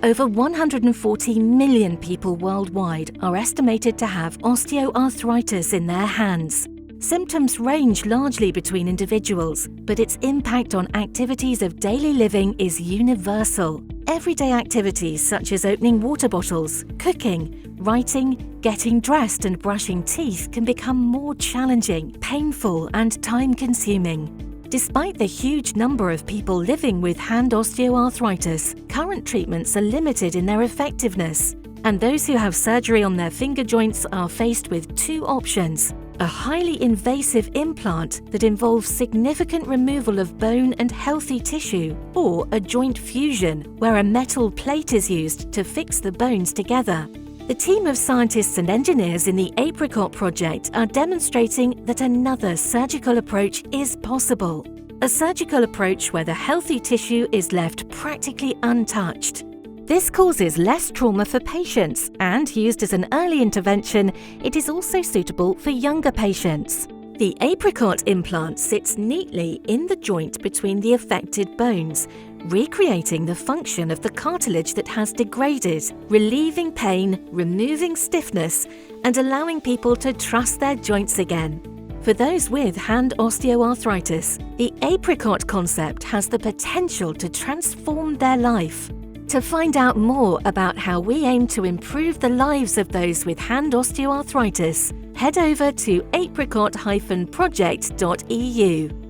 Over 140 million people worldwide are estimated to have osteoarthritis in their hands. Symptoms range largely between individuals, but its impact on activities of daily living is universal. Everyday activities such as opening water bottles, cooking, writing, getting dressed and brushing teeth can become more challenging, painful and time-consuming. Despite the huge number of people living with hand osteoarthritis, current treatments are limited in their effectiveness, and those who have surgery on their finger joints are faced with two options: a highly invasive implant that involves significant removal of bone and healthy tissue, or a joint fusion where a metal plate is used to fix the bones together. The team of scientists and engineers in the APRICOT project are demonstrating that another surgical approach is possible. A surgical approach where the healthy tissue is left practically untouched. This causes less trauma for patients, and used as an early intervention, it is also suitable for younger patients. The APRICOT implant sits neatly in the joint between the affected bones, recreating the function of the cartilage that has degraded, relieving pain, removing stiffness, and allowing people to trust their joints again. For those with hand osteoarthritis, the APRICOT concept has the potential to transform their life. To find out more about how we aim to improve the lives of those with hand osteoarthritis, head over to apricot-project.eu.